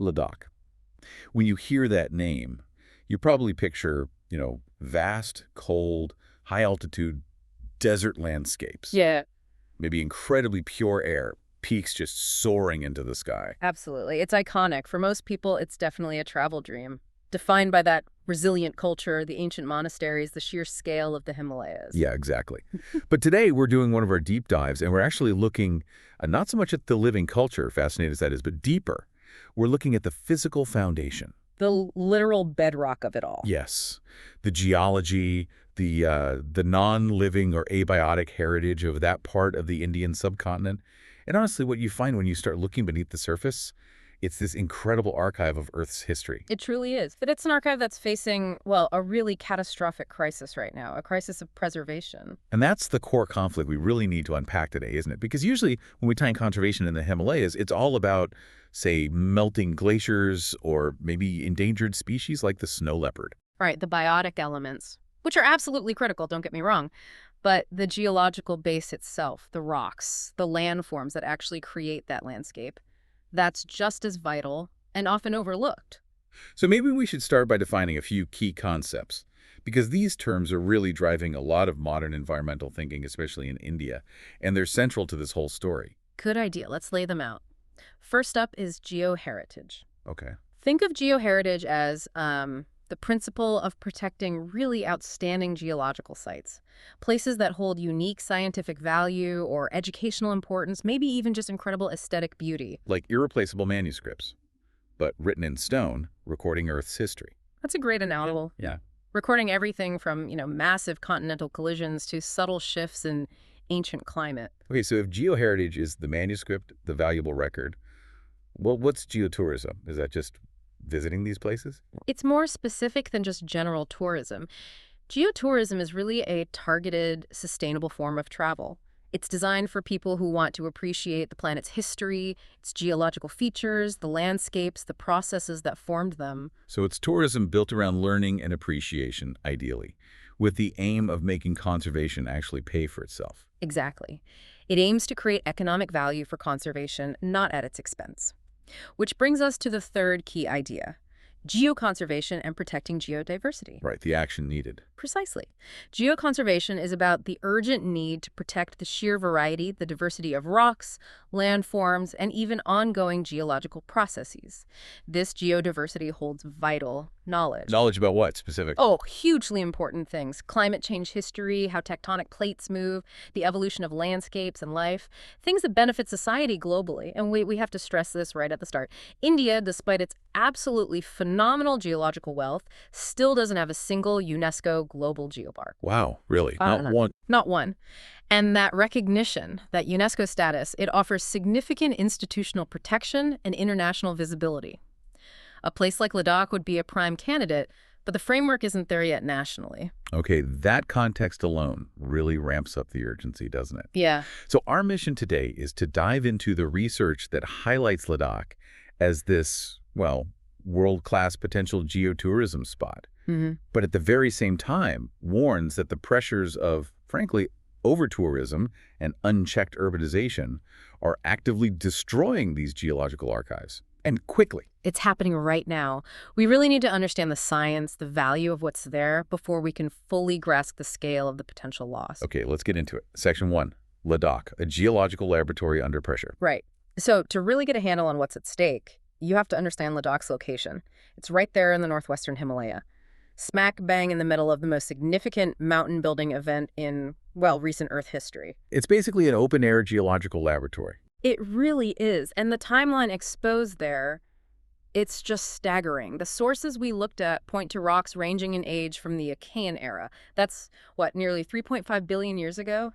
Ladakh. When you hear that name, you probably picture, vast, cold, high-altitude desert landscapes. Yeah, Maybe incredibly pure air, peaks just soaring into the sky. absolutely. It's iconic. For most people, it's definitely a travel dream, defined by that resilient culture, the ancient monasteries, the sheer scale of the Himalayas. Yeah, exactly. But today we're doing one of our deep dives, and we're actually looking not so much at the living culture, fascinating as that is, but deeper. We're looking at the physical foundation. The literal bedrock of it all. Yes, the geology, the non-living or abiotic heritage of that part of the Indian subcontinent. And honestly, what you find when you start looking beneath the surface, it's this incredible archive of Earth's history. It truly is. But it's an archive that's facing, well, a really catastrophic crisis right now, a crisis of preservation. And that's the core conflict we really need to unpack today, isn't it? Because usually when we tie in conservation in the Himalayas, it's all about, say, melting glaciers or maybe endangered species like the snow leopard. Right, the biotic elements, which are absolutely critical, don't get me wrong. But the geological base itself, the rocks, the landforms that actually create that landscape, that's just as vital and often overlooked. So maybe we should start by defining a few key concepts, because these terms are really driving a lot of modern environmental thinking, especially in India, and they're central to this whole story. Good idea. Let's lay them out. First up is geoheritage. Okay. Think of geoheritage as the principle of protecting really outstanding geological sites, places that hold unique scientific value or educational importance, maybe even just incredible aesthetic beauty. Like irreplaceable manuscripts, but written in stone, recording Earth's history. That's a great analogy. Yeah. Recording everything from, massive continental collisions to subtle shifts in ancient climate. Okay, so if geoheritage is the manuscript, the valuable record, well, what's geotourism? Is that just visiting these places? It's more specific than just general tourism. Geotourism is really a targeted, sustainable form of travel. It's designed for people who want to appreciate the planet's history, its geological features, the landscapes, the processes that formed them. So it's tourism built around learning and appreciation, ideally, with the aim of making conservation actually pay for itself. Exactly. It aims to create economic value for conservation, not at its expense. Which brings us to the third key idea: geoconservation and protecting geodiversity. Right, the action needed. Precisely. Geoconservation is about the urgent need to protect the sheer variety, the diversity of rocks, landforms, and even ongoing geological processes. This geodiversity holds vital knowledge. Knowledge about what, specific? Oh, hugely important things. Climate change history, how tectonic plates move, the evolution of landscapes and life, things that benefit society globally. And we have to stress this right at the start. India, despite its absolutely phenomenal geological wealth, still doesn't have a single UNESCO global geopark. Wow, really? Not one? Not one. And that recognition, that UNESCO status, it offers significant institutional protection and international visibility. A place like Ladakh would be a prime candidate, but the framework isn't there yet nationally. Okay, that context alone really ramps up the urgency, doesn't it? Yeah. So our mission today is to dive into the research that highlights Ladakh as this, well, world-class potential geotourism spot. But at the very same time, warns that the pressures of, frankly, over-tourism and unchecked urbanization are actively destroying these geological archives. And quickly. It's happening right now. We really need to understand the science, the value of what's there, before we can fully grasp the scale of the potential loss. Okay, let's get into it. Section 1, Ladakh, a geological laboratory under pressure. Right. So to really get a handle on what's at stake, you have to understand Ladakh's location. It's right there in the northwestern Himalaya, smack bang in the middle of the most significant mountain building event in, well, recent Earth history. It's basically an open-air geological laboratory. It really is. And the timeline exposed there, it's just staggering. The sources we looked at point to rocks ranging in age from the Achaean era. That's, what, nearly 3.5 billion years ago?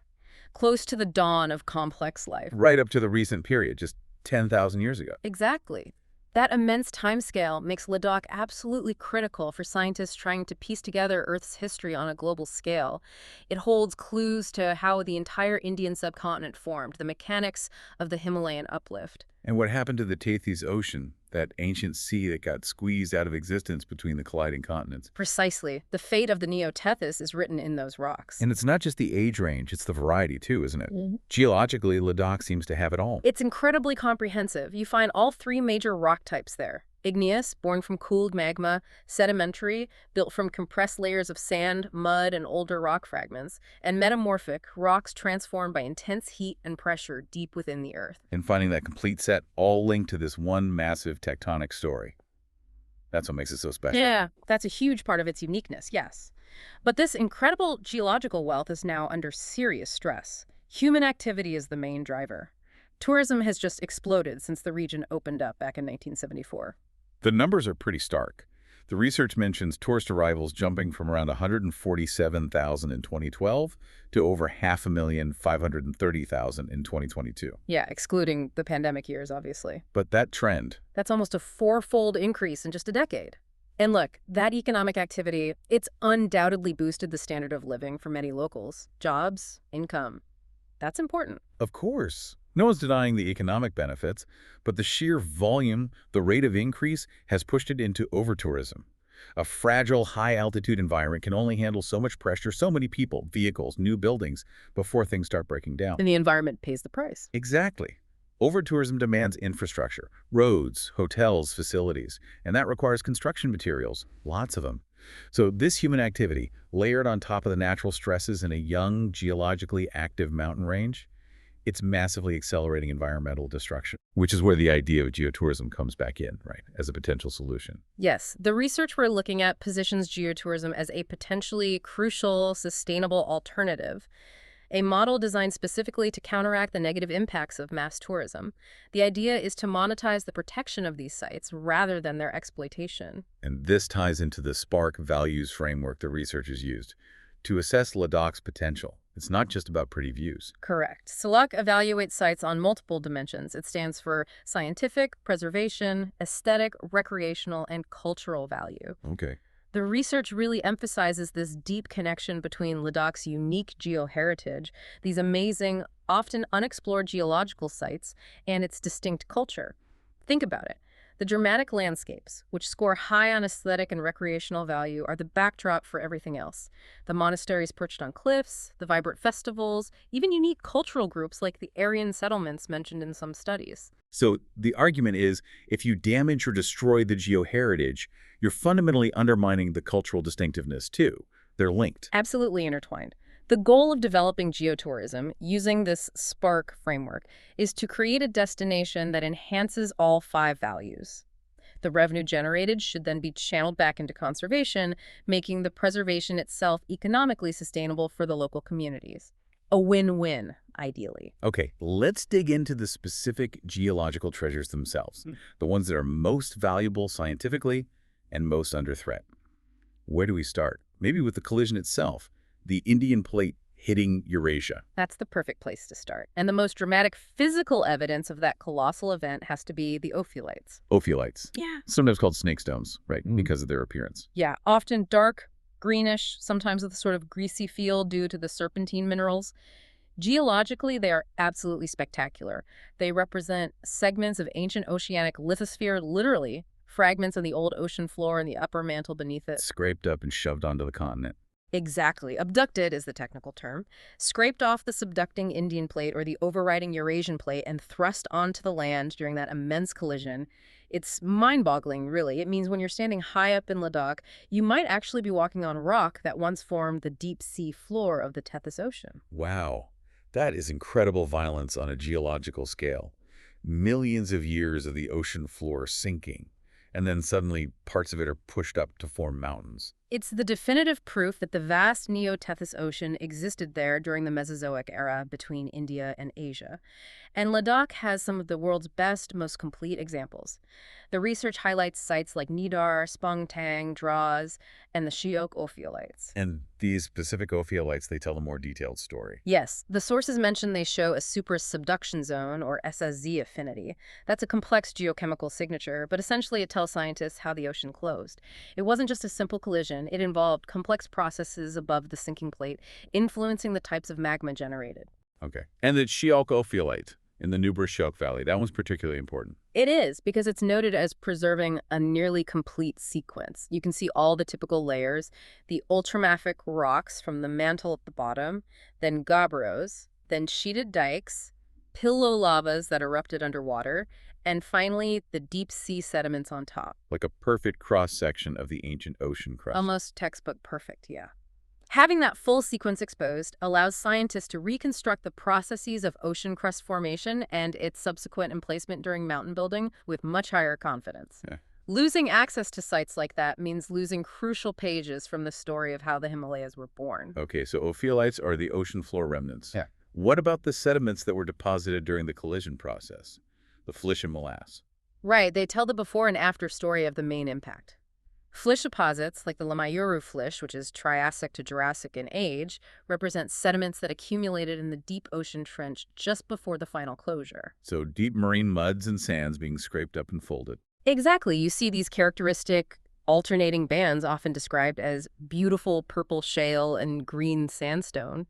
Close to the dawn of complex life. Right up to the recent period, just 10,000 years ago. Exactly. That immense timescale makes Ladakh absolutely critical for scientists trying to piece together Earth's history on a global scale. It holds clues to how the entire Indian subcontinent formed, the mechanics of the Himalayan uplift. And what happened to the Tethys Ocean, that ancient sea that got squeezed out of existence between the colliding continents? Precisely. The fate of the Neo-Tethys is written in those rocks. And it's not just the age range, it's the variety too, isn't it? Geologically, Ladakh seems to have it all. It's incredibly comprehensive. You find all three major rock types there: Igneous, born from cooled magma; sedimentary, built from compressed layers of sand, mud, and older rock fragments; and metamorphic, rocks transformed by intense heat and pressure deep within the earth. And finding that complete set all linked to this one massive tectonic story. That's what makes it so special. Yeah, that's a huge part of its uniqueness, yes. But this incredible geological wealth is now under serious stress. Human activity is the main driver. Tourism has just exploded since the region opened up back in 1974. The numbers are pretty stark. The research mentions tourist arrivals jumping from around 147,000 in 2012 to over 530,000 in 2022. Yeah, excluding the pandemic years, obviously. But that trend, That's almost a four-fold increase in just a decade. And look, that economic activity, it's undoubtedly boosted the standard of living for many locals. Jobs, income. That's important. of course, no one's denying the economic benefits, but the sheer volume, the rate of increase, has pushed it into over-tourism. A fragile, high-altitude environment can only handle so much pressure, so many people, vehicles, new buildings, before things start breaking down. And the environment pays the price. Exactly. Over-tourism demands infrastructure, roads, hotels, facilities, and that requires construction materials, lots of them. So this human activity, layered on top of the natural stresses in a young, geologically active mountain range, it's massively accelerating environmental destruction, which is where the idea of geotourism comes back in, right, as a potential solution. Yes, the research we're looking at positions geotourism as a potentially crucial, sustainable alternative, a model designed specifically to counteract the negative impacts of mass tourism. The idea is to monetize the protection of these sites rather than their exploitation. And this ties into the SPARK values framework the researchers used to assess Ladakh's potential. It's not just about pretty views. Correct. SELAC evaluates sites on multiple dimensions. It stands for scientific, preservation, aesthetic, recreational, and cultural value. Okay. The research really emphasizes this deep connection between Ladakh's unique geoheritage, these amazing, often unexplored geological sites, and its distinct culture. Think about it. The dramatic landscapes, which score high on aesthetic and recreational value, are the backdrop for everything else. The monasteries perched on cliffs, the vibrant festivals, even unique cultural groups like the Aryan settlements mentioned in some studies. So the argument is, if you damage or destroy the geoheritage, you're fundamentally undermining the cultural distinctiveness too. They're linked. Absolutely intertwined. The goal of developing geotourism, using this SPARK framework, is to create a destination that enhances all five values. The revenue generated should then be channeled back into conservation, making the preservation itself economically sustainable for the local communities. A win-win, ideally. Okay, let's dig into the specific geological treasures themselves, the ones that are most valuable scientifically and most under threat. Where do we start? Maybe with the collision itself, the Indian plate hitting Eurasia. That's the perfect place to start. And the most dramatic physical evidence of that colossal event has to be the ophiolites. Ophiolites. Yeah. Sometimes called snake stones, right, because of their appearance. Yeah, often dark, greenish, sometimes with a sort of greasy feel due to the serpentine minerals. Geologically, they are absolutely spectacular. They represent segments of ancient oceanic lithosphere, literally fragments of the old ocean floor and the upper mantle beneath it. Scraped up and shoved onto the continent. Exactly. Abducted is the technical term. Scraped off the subducting Indian plate or the overriding Eurasian plate and thrust onto the land during that immense collision. It's mind-boggling, really. It means when you're standing high up in Ladakh, you might actually be walking on rock that once formed the deep sea floor of the Tethys Ocean. Wow, that is incredible violence on a geological scale. Millions of years of the ocean floor sinking, and then suddenly parts of it are pushed up to form mountains. It's the definitive proof that the vast Neo-Tethys Ocean existed there during the Mesozoic era between India and Asia. And Ladakh has some of the world's best, most complete examples. The research highlights sites like Nidar, Spongtang, Draz, and the Shiok ophiolites. And these specific ophiolites, they tell a more detailed story. Yes, the sources mention they show a supersubduction zone, or SSZ affinity. That's a complex geochemical signature, but essentially it tells scientists how the ocean closed. It wasn't just a simple collision. It involved complex processes above the sinking plate, influencing the types of magma generated. Okay. And the Shiok ophiolite in the Nubra Shiok Valley, that one's particularly important. It is, because it's noted as preserving a nearly complete sequence. You can see all the typical layers, the ultramafic rocks from the mantle at the bottom, then gabbros, then sheeted dikes, pillow lavas that erupted underwater, And finally, the deep sea sediments on top. Like a perfect cross-section of the ancient ocean crust. Almost textbook perfect, yeah. Having that full sequence exposed allows scientists to reconstruct the processes of ocean crust formation and its subsequent emplacement during mountain building with much higher confidence. Yeah. Losing access to sites like that means losing crucial pages from the story of how the Himalayas were born. Okay, so ophiolites are the ocean floor remnants. Yeah. What about the sediments that were deposited during the collision process? The flysch and molasse. Right, they tell the before and after story of the main impact. Flysch deposits, like the Lamayuru flysch, which is Triassic to Jurassic in age, represent sediments that accumulated in the deep ocean trench just before the final closure. So deep marine muds and sands being scraped up and folded. Exactly. You see these characteristic alternating bands often described as beautiful purple shale and green sandstone.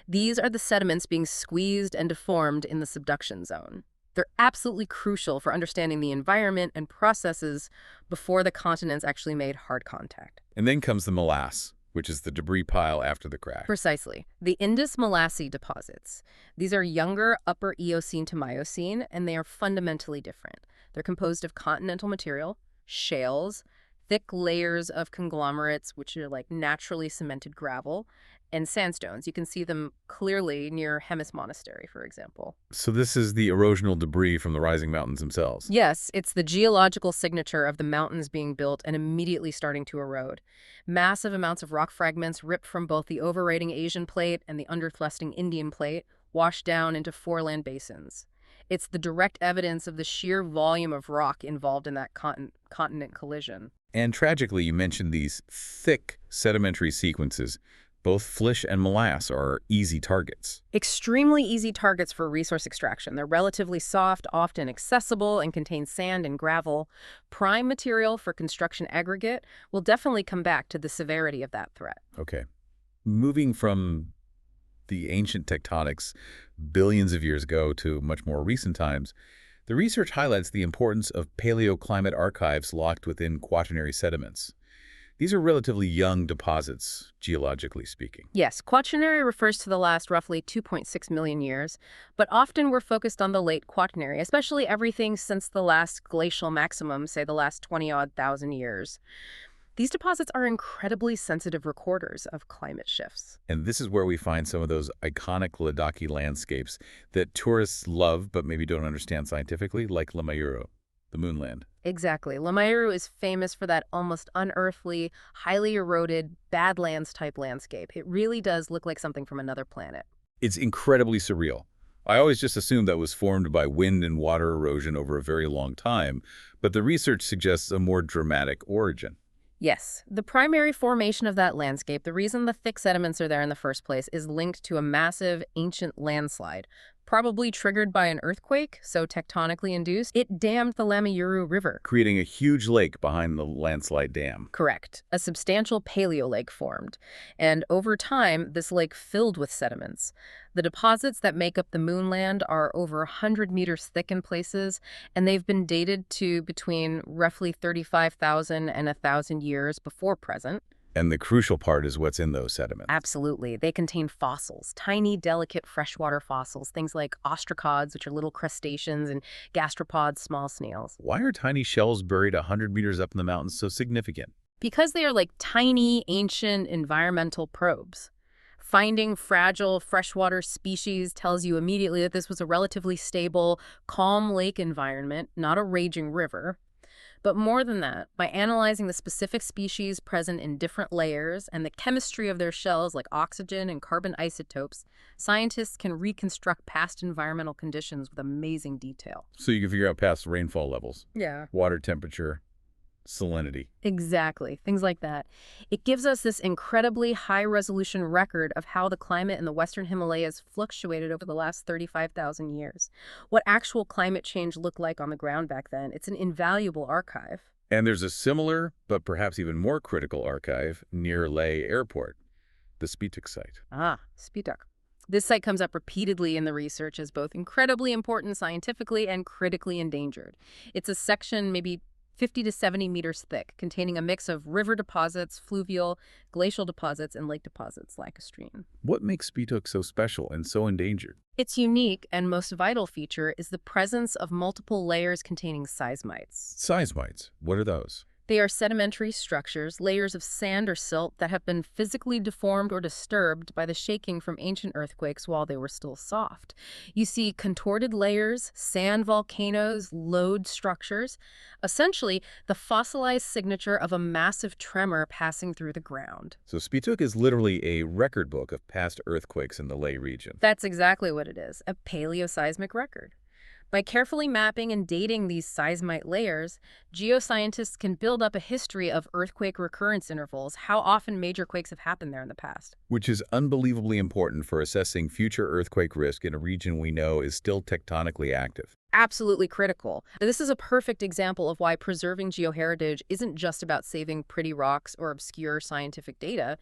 These are the sediments being squeezed and deformed in the subduction zone. They're absolutely crucial for understanding the environment and processes before the continents actually made hard contact. And then comes the molasse, which is the debris pile after the crack. Precisely. The Indus-Molasse deposits. These are younger Upper Eocene to Miocene, and they are fundamentally different. They're composed of continental material, shales, thick layers of conglomerates, which are like naturally cemented gravel, and sandstones. You can see them clearly near Hemis Monastery, for example. So this is the erosional debris from the rising mountains themselves. Yes, it's the geological signature of the mountains being built and immediately starting to erode. Massive amounts of rock fragments ripped from both the overrating Asian plate and the underthrusting Indian plate washed down into foreland basins. It's the direct evidence of the sheer volume of rock involved in that continent collision. And tragically, you mentioned these thick sedimentary sequences. Both flysch and molasse are easy targets. Extremely easy targets for resource extraction. They're relatively soft, often accessible, and contain sand and gravel. Prime material for construction aggregate. Will definitely come back to the severity of that threat. Okay. Moving from the ancient tectonics billions of years ago to much more recent times, the research highlights the importance of paleoclimate archives locked within quaternary sediments. These are relatively young deposits, geologically speaking. Yes, quaternary refers to the last roughly 2.6 million years, but often we're focused on the late quaternary, especially everything since the last glacial maximum, say the last 20-odd thousand years. These deposits are incredibly sensitive recorders of climate shifts. And this is where we find some of those iconic Ladakhi landscapes that tourists love but maybe don't understand scientifically, like Lamayuru, the moonland. Exactly. Lamayuru is famous for that almost unearthly, highly eroded, Badlands-type landscape. It really does look like something from another planet. It's incredibly surreal. I always just assumed that was formed by wind and water erosion over a very long time, but the research suggests a more dramatic origin. Yes, the primary formation of that landscape, the reason the thick sediments are there in the first place, is linked to a massive ancient landslide, probably triggered by an earthquake, so tectonically induced. It dammed the Lamayuru River. Creating a huge lake behind the landslide dam. Correct. A substantial paleolake formed. And over time, this lake filled with sediments. The deposits that make up the moonland are over 100 meters thick in places, and they've been dated to between roughly 35,000 and 1,000 years before present. And the crucial part is what's in those sediments. Absolutely. They contain fossils, tiny, delicate freshwater fossils, things like ostracods, which are little crustaceans, and gastropods, small snails. Why are tiny shells buried 100 meters up in the mountains so significant? Because they are like tiny, ancient environmental probes. Finding fragile freshwater species tells you immediately that this was a relatively stable, calm lake environment, not a raging river. But more than that, by analyzing the specific species present in different layers and the chemistry of their shells like oxygen and carbon isotopes, scientists can reconstruct past environmental conditions with amazing detail. So you can figure out past rainfall levels, Yeah. water temperature, salinity. Exactly, things like that. It gives us this incredibly high-resolution record of how the climate in the Western Himalayas fluctuated over the last 35,000 years. What actual climate change looked like on the ground back then. It's an invaluable archive. And there's a similar, but perhaps even more critical archive near Leh Airport, the Spitak site. Ah, Spitak. This site comes up repeatedly in the research as both incredibly important scientifically and critically endangered. It's a section maybe 50 to 70 meters thick, containing a mix of river deposits, fluvial, glacial deposits, and lake deposits like a stream. What makes Spituk so special and so endangered? Its unique and most vital feature is the presence of multiple layers containing seismites. Seismites, what are those? They are sedimentary structures, layers of sand or silt that have been physically deformed or disturbed by the shaking from ancient earthquakes while they were still soft. You see contorted layers, sand volcanoes, lode structures, essentially the fossilized signature of a massive tremor passing through the ground. So Spituk is literally a record book of past earthquakes in the Leh region. That's exactly what it is, a paleoseismic record. By carefully mapping and dating these seismite layers, geoscientists can build up a history of earthquake recurrence intervals, how often major quakes have happened there in the past. Which is unbelievably important for assessing future earthquake risk in a region we know is still tectonically active. Absolutely critical. This is a perfect example of why preserving geoheritage isn't just about saving pretty rocks or obscure scientific data.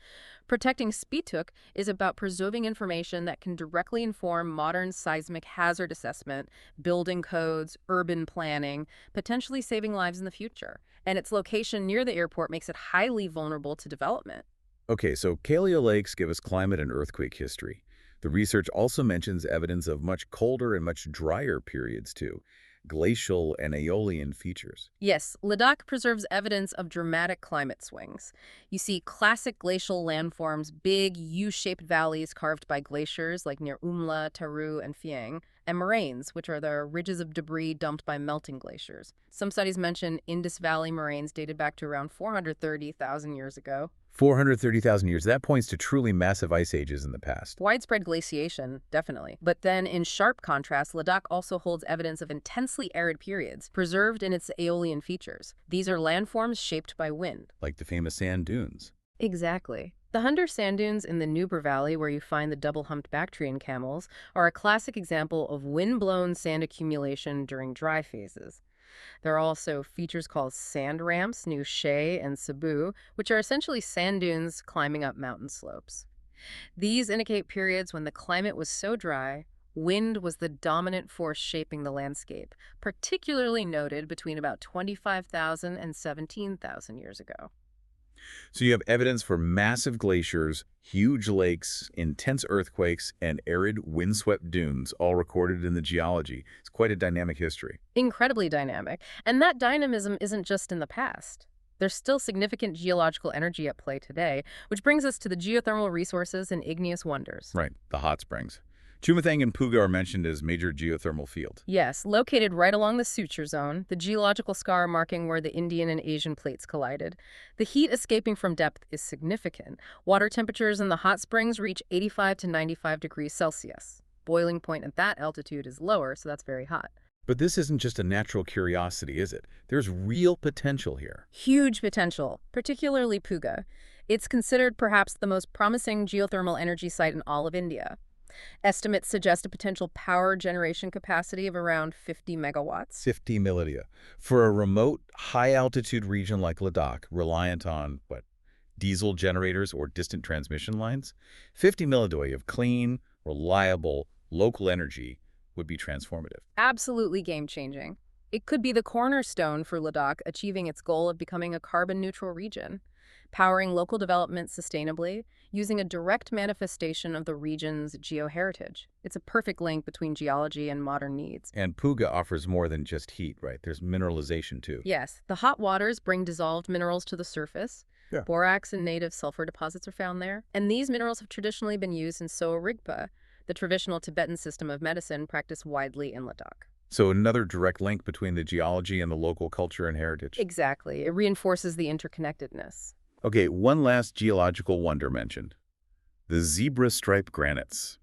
Protecting Spituk is about preserving information that can directly inform modern seismic hazard assessment, building codes, urban planning, potentially saving lives in the future. And its location near the airport makes it highly vulnerable to development. Okay, so Kalia Lakes give us climate and earthquake history. The research also mentions evidence of much colder and much drier periods too, glacial and aeolian features. Yes, Ladakh preserves evidence of dramatic climate swings. You see classic glacial landforms, big U-shaped valleys carved by glaciers like near Umla, Taru, and Phieng, and moraines, which are the ridges of debris dumped by melting glaciers. Some studies mention Indus Valley moraines dated back to around 430,000 years ago. 430,000 years, that points to truly massive ice ages in the past. Widespread glaciation, definitely. But then, in sharp contrast, Ladakh also holds evidence of intensely arid periods, preserved in its aeolian features. These are landforms shaped by wind. Like the famous sand dunes. Exactly. The Hunter sand dunes in the Nubra Valley, where you find the double-humped Bactrian camels, are a classic example of wind-blown sand accumulation during dry phases. There are also features called sand ramps near Shea and Cebu, which are essentially sand dunes climbing up mountain slopes. These indicate periods when the climate was so dry, wind was the dominant force shaping the landscape, particularly noted between about 25,000 and 17,000 years ago. So you have evidence for massive glaciers, huge lakes, intense earthquakes, and arid, windswept dunes, all recorded in the geology. It's quite a dynamic history. Incredibly dynamic. And that dynamism isn't just in the past. There's still significant geological energy at play today, which brings us to the geothermal resources and igneous wonders. Right, the hot springs. Chumathang and Puga are mentioned as major geothermal fields. Yes, located right along the suture zone, the geological scar marking where the Indian and Asian plates collided. The heat escaping from depth is significant. Water temperatures in the hot springs reach 85 to 95 degrees Celsius. Boiling point at that altitude is lower, so that's very hot. But this isn't just a natural curiosity, is it? There's real potential here. Huge potential, particularly Puga. It's considered perhaps the most promising geothermal energy site in all of India. Estimates suggest a potential power generation capacity of around 50 megawatts. 50 millennia. For a remote, high-altitude region like Ladakh, reliant on, diesel generators or distant transmission lines, 50 milledoi of clean, reliable, local energy would be transformative. Absolutely game-changing. It could be the cornerstone for Ladakh achieving its goal of becoming a carbon-neutral region, powering local development sustainably, using a direct manifestation of the region's geoheritage. It's a perfect link between geology and modern needs. And Puga offers more than just heat, right? There's mineralization, too. Yes, the hot waters bring dissolved minerals to the surface. Yeah. Borax and native sulfur deposits are found there. And these minerals have traditionally been used in Soa Rigpa, the traditional Tibetan system of medicine practiced widely in Ladakh. So another direct link between the geology and the local culture and heritage. Exactly. It reinforces the interconnectedness. Okay, one last geological wonder mentioned. The zebra-stripe granites.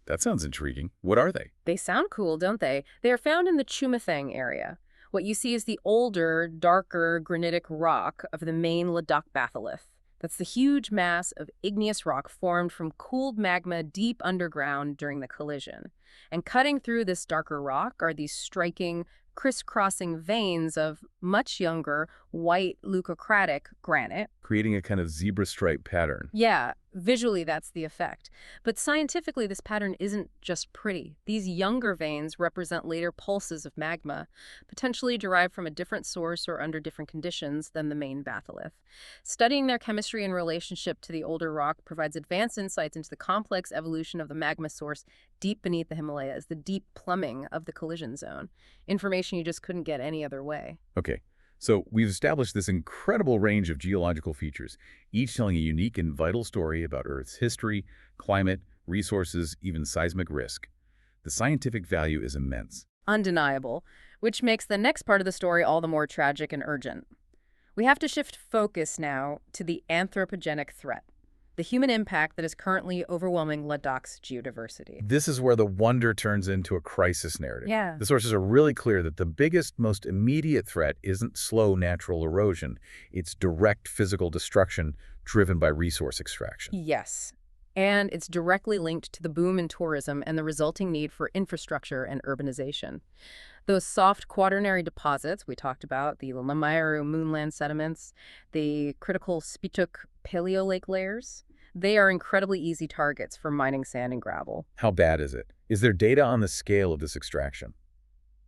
That sounds intriguing. What are they? They sound cool, don't they? They are found in the Chumathang area. What you see is the older, darker granitic rock of the main Ladakh batholith. That's the huge mass of igneous rock formed from cooled magma deep underground during the collision. And cutting through this darker rock are these striking, crisscrossing veins of much younger, white leucocratic granite. Creating a kind of zebra stripe pattern. Yeah, visually that's the effect. But scientifically, this pattern isn't just pretty. These younger veins represent later pulses of magma, potentially derived from a different source or under different conditions than the main batholith. Studying their chemistry in relationship to the older rock provides advanced insights into the complex evolution of the magma source deep beneath the Himalayas, the deep plumbing of the collision zone. Information you just couldn't get any other way. Okay. So we've established this incredible range of geological features, each telling a unique and vital story about Earth's history, climate, resources, even seismic risk. The scientific value is immense. Undeniable, which makes the next part of the story all the more tragic and urgent. We have to shift focus now to the anthropogenic threat, the human impact that is currently overwhelming Ladakh's geodiversity. This is where the wonder turns into a crisis narrative. Yeah. The sources are really clear that the biggest, most immediate threat isn't slow natural erosion. It's direct physical destruction driven by resource extraction. Yes. And it's directly linked to the boom in tourism and the resulting need for infrastructure and urbanization. Those soft quaternary deposits we talked about, the Lamayaru moonland sediments, the critical Spituk paleolake layers, they are incredibly easy targets for mining sand and gravel. How bad is it? Is there data on the scale of this extraction?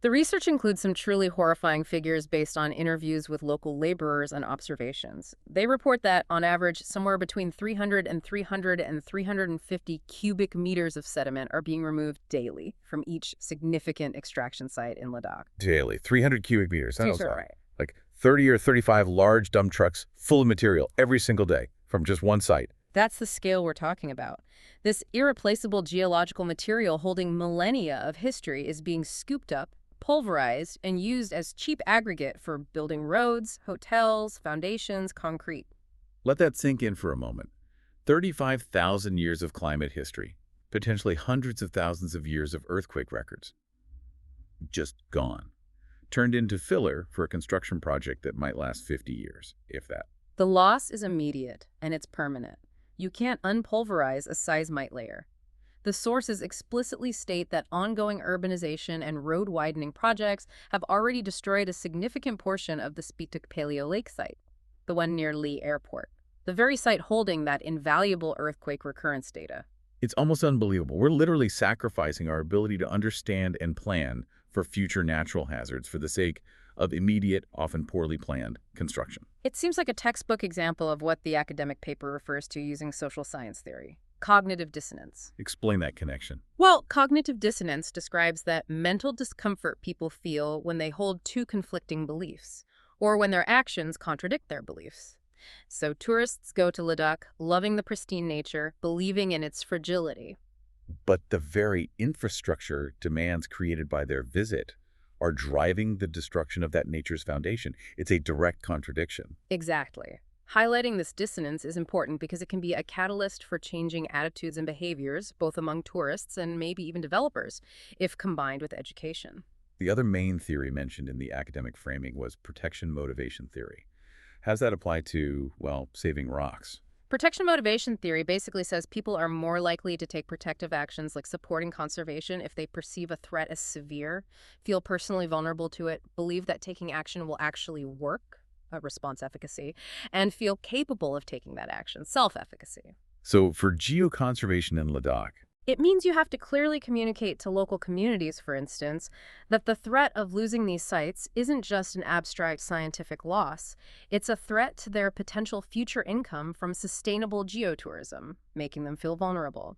The research includes some truly horrifying figures based on interviews with local laborers and observations. They report that, on average, somewhere between 300 and 350 cubic meters of sediment are being removed daily from each significant extraction site in Ladakh. Daily, 300 cubic meters. That's right. Like 30 or 35 large dump trucks full of material every single day from just one site. That's the scale we're talking about. This irreplaceable geological material holding millennia of history is being scooped up, pulverized, and used as cheap aggregate for building roads, hotels, foundations, concrete. Let that sink in for a moment. 35,000 years of climate history, potentially hundreds of thousands of years of earthquake records. Just gone. Turned into filler for a construction project that might last 50 years, if that. The loss is immediate, and it's permanent. You can't unpulverize a seismite layer. The sources explicitly state that ongoing urbanization and road widening projects have already destroyed a significant portion of the Spituk Paleo Lake site, the one near Lee Airport, the very site holding that invaluable earthquake recurrence data. It's almost unbelievable. We're literally sacrificing our ability to understand and plan for future natural hazards for the sake of immediate, often poorly planned construction. It seems like a textbook example of what the academic paper refers to using social science theory. Cognitive dissonance. Explain that connection. Well, cognitive dissonance describes that mental discomfort people feel when they hold two conflicting beliefs, or when their actions contradict their beliefs. So tourists go to Ladakh, loving the pristine nature, believing in its fragility. But the very infrastructure demands created by their visit are driving the destruction of that nature's foundation. It's a direct contradiction. Exactly. Highlighting this dissonance is important because it can be a catalyst for changing attitudes and behaviors, both among tourists and maybe even developers, if combined with education. The other main theory mentioned in the academic framing was protection motivation theory. How does that apply to, well, saving rocks? Protection motivation theory basically says people are more likely to take protective actions like supporting conservation if they perceive a threat as severe, feel personally vulnerable to it, believe that taking action will actually work, response efficacy, and feel capable of taking that action, self-efficacy. So for geoconservation in Ladakh, it means you have to clearly communicate to local communities, for instance, that the threat of losing these sites isn't just an abstract scientific loss. It's a threat to their potential future income from sustainable geotourism, making them feel vulnerable.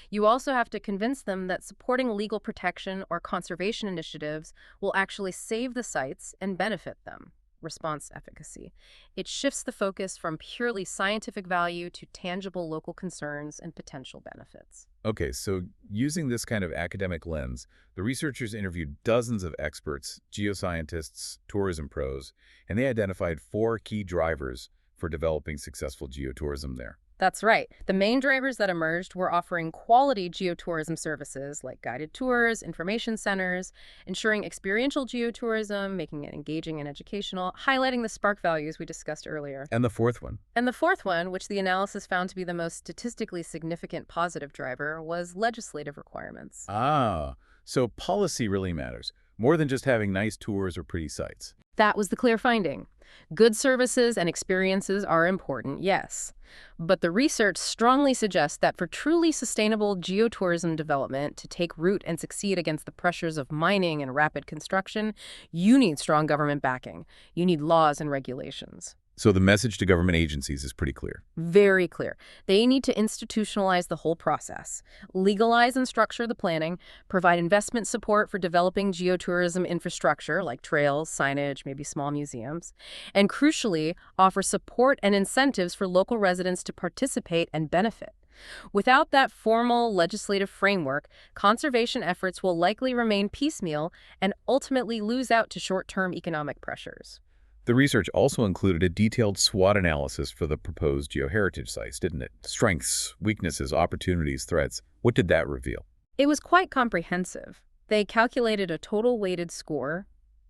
You also have to convince them that supporting legal protection or conservation initiatives will actually save the sites and benefit them. Response efficacy. It shifts the focus from purely scientific value to tangible local concerns and potential benefits. Okay, so using this kind of academic lens, the researchers interviewed dozens of experts, geoscientists, tourism pros, and they identified 4 key drivers for developing successful geotourism there. That's right. The main drivers that emerged were offering quality geotourism services like guided tours, information centers, ensuring experiential geotourism, making it engaging and educational, highlighting the spark values we discussed earlier. And the fourth one? And the fourth one, which the analysis found to be the most statistically significant positive driver, was legislative requirements. Ah, so policy really matters, more than just having nice tours or pretty sites. That was the clear finding. Good services and experiences are important, yes. But the research strongly suggests that for truly sustainable geotourism development to take root and succeed against the pressures of mining and rapid construction, you need strong government backing. You need laws and regulations. So the message to government agencies is pretty clear. Very clear. They need to institutionalize the whole process, legalize and structure the planning, provide investment support for developing geotourism infrastructure like trails, signage, maybe small museums, and crucially, offer support and incentives for local residents to participate and benefit. Without that formal legislative framework, conservation efforts will likely remain piecemeal and ultimately lose out to short-term economic pressures. The research also included a detailed SWOT analysis for the proposed geoheritage sites, didn't it? Strengths, weaknesses, opportunities, threats. What did that reveal? It was quite comprehensive. They calculated a total weighted score,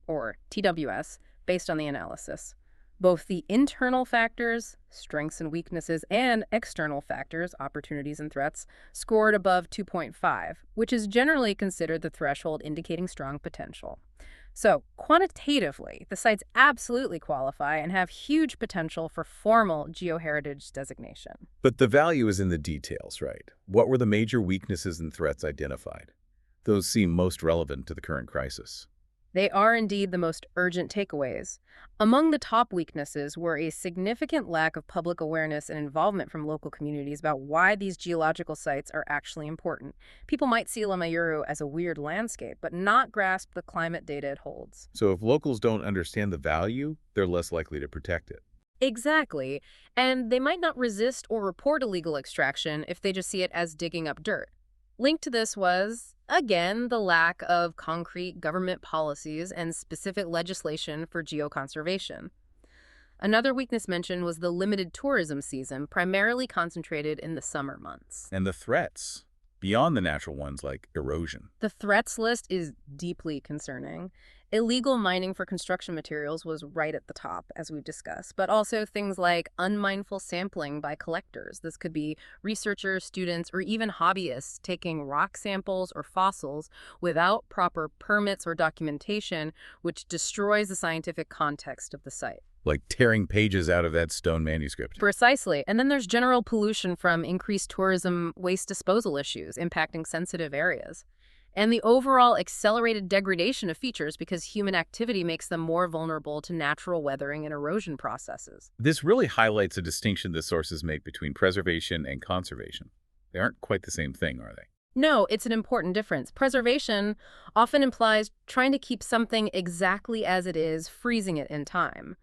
or TWS, based on the analysis. Both the internal factors, strengths and weaknesses, and external factors, opportunities and threats, scored above 2.5, which is generally considered the threshold indicating strong potential. So, quantitatively, the sites absolutely qualify and have huge potential for formal geoheritage designation. But the value is in the details, right? What were the major weaknesses and threats identified? Those seem most relevant to the current crisis. They are indeed the most urgent takeaways. Among the top weaknesses were a significant lack of public awareness and involvement from local communities about why these geological sites are actually important. People might see Lamayuru as a weird landscape, but not grasp the climate data it holds. So if locals don't understand the value, they're less likely to protect it. Exactly. And they might not resist or report illegal extraction if they just see it as digging up dirt. Linked to this was, again, the lack of concrete government policies and specific legislation for geoconservation. Another weakness mentioned was the limited tourism season, primarily concentrated in the summer months. And the threats, beyond the natural ones like erosion. The threats list is deeply concerning. Illegal mining for construction materials was right at the top, as we've discussed, but also things like unmindful sampling by collectors. This could be researchers, students, or even hobbyists taking rock samples or fossils without proper permits or documentation, which destroys the scientific context of the site. Like tearing pages out of that stone manuscript. Precisely. And then there's general pollution from increased tourism waste disposal issues impacting sensitive areas. And the overall accelerated degradation of features because human activity makes them more vulnerable to natural weathering and erosion processes. This really highlights a distinction the sources make between preservation and conservation. They aren't quite the same thing, are they? No, it's an important difference. Preservation often implies trying to keep something exactly as it is, freezing it in time.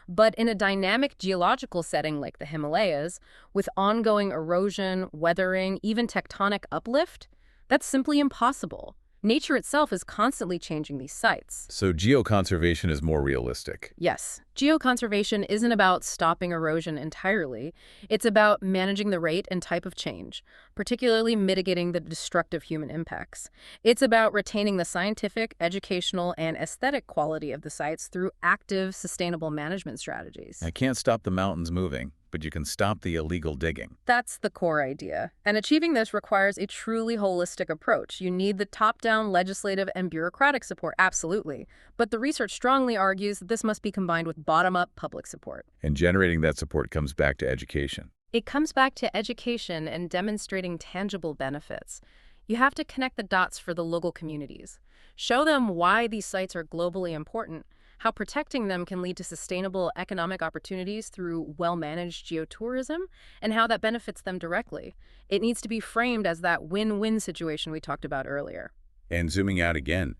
But in a dynamic geological setting like the Himalayas, with ongoing erosion, weathering, even tectonic uplift, that's simply impossible. Nature itself is constantly changing these sites. So geoconservation is more realistic. Yes, geoconservation isn't about stopping erosion entirely. It's about managing the rate and type of change, particularly mitigating the destructive human impacts. It's about retaining the scientific, educational, and aesthetic quality of the sites through active, sustainable management strategies. I can't stop the mountains moving, but you can stop the illegal digging. That's the core idea. And achieving this requires a truly holistic approach. You need the top-down legislative and bureaucratic support, absolutely. But the research strongly argues that this must be combined with bottom-up public support. And generating that support comes back to education. It comes back to education and demonstrating tangible benefits. You have to connect the dots for the local communities. Show them why these sites are globally important, how protecting them can lead to sustainable economic opportunities through well-managed geotourism, and how that benefits them directly. It needs to be framed as that win-win situation we talked about earlier. And zooming out again,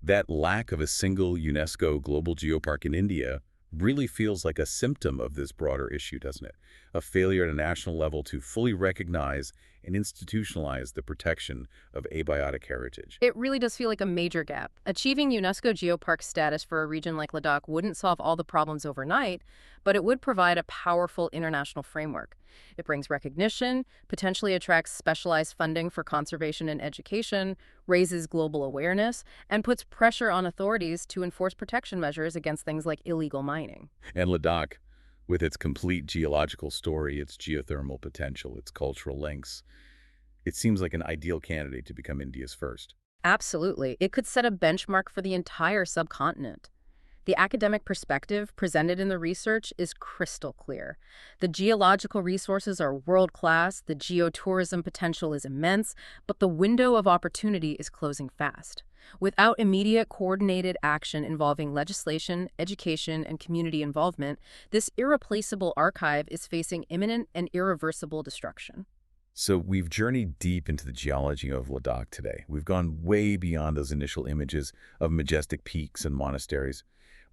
that lack of a single UNESCO global geopark in India really feels like a symptom of this broader issue, doesn't it? A failure at a national level to fully recognize and institutionalize the protection of abiotic heritage. It really does feel like a major gap. Achieving UNESCO geopark status for a region like Ladakh wouldn't solve all the problems overnight, but it would provide a powerful international framework. It brings recognition, potentially attracts specialized funding for conservation and education, raises global awareness, and puts pressure on authorities to enforce protection measures against things like illegal mining. And Ladakh, with its complete geological story, its geothermal potential, its cultural links, it seems like an ideal candidate to become India's first. Absolutely. It could set a benchmark for the entire subcontinent. The academic perspective presented in the research is crystal clear. The geological resources are world-class, the geotourism potential is immense, but the window of opportunity is closing fast. Without immediate coordinated action involving legislation, education, and community involvement, this irreplaceable archive is facing imminent and irreversible destruction. So we've journeyed deep into the geology of Ladakh today. We've gone way beyond those initial images of majestic peaks and monasteries.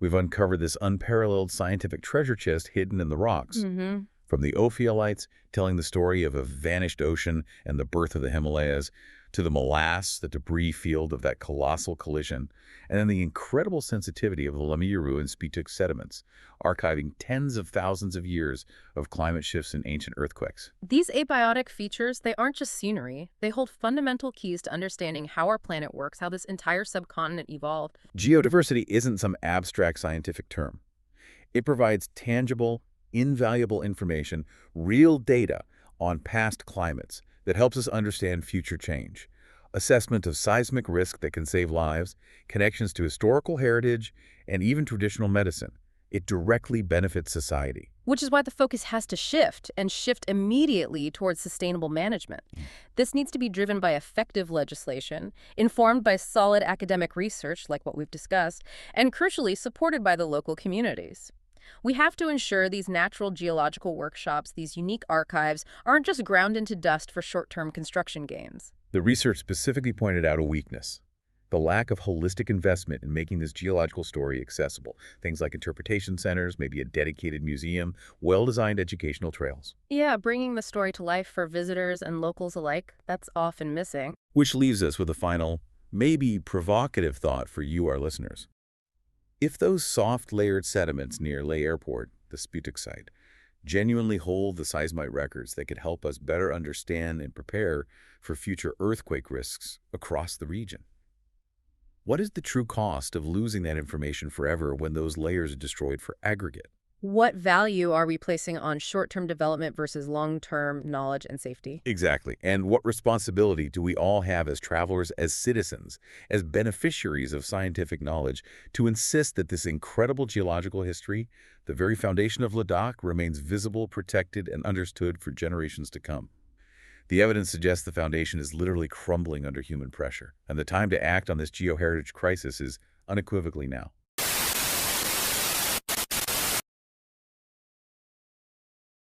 We've uncovered this unparalleled scientific treasure chest hidden in the rocks. From the Ophiolites telling the story of a vanished ocean and the birth of the Himalayas, to the morass, the debris field of that colossal collision, and then the incredible sensitivity of the Lemuru and Spituk sediments, archiving tens of thousands of years of climate shifts and ancient earthquakes. These abiotic features, they aren't just scenery. They hold fundamental keys to understanding how our planet works, how this entire subcontinent evolved. Geodiversity isn't some abstract scientific term. It provides tangible, invaluable information, real data on past climates that helps us understand future change, assessment of seismic risk that can save lives, connections to historical heritage, and even traditional medicine. It directly benefits society. Which is why the focus has to shift, and shift immediately towards sustainable management. This needs to be driven by effective legislation, informed by solid academic research, like what we've discussed, and crucially supported by the local communities. We have to ensure these natural geological workshops, these unique archives, aren't just ground into dust for short-term construction gains. The research specifically pointed out a weakness: the lack of holistic investment in making this geological story accessible. Things like interpretation centers, maybe a dedicated museum, well-designed educational trails. Yeah, bringing the story to life for visitors and locals alike, that's often missing. Which leaves us with a final, maybe provocative thought for you, our listeners. If those soft layered sediments near Leh Airport, the Spituk site, genuinely hold the seismite records that could help us better understand and prepare for future earthquake risks across the region, what is the true cost of losing that information forever when those layers are destroyed for aggregate? What value are we placing on short-term development versus long-term knowledge and safety? Exactly. And what responsibility do we all have as travelers, as citizens, as beneficiaries of scientific knowledge to insist that this incredible geological history, the very foundation of Ladakh, remains visible, protected, and understood for generations to come? The evidence suggests the foundation is literally crumbling under human pressure, and the time to act on this geoheritage crisis is unequivocally now.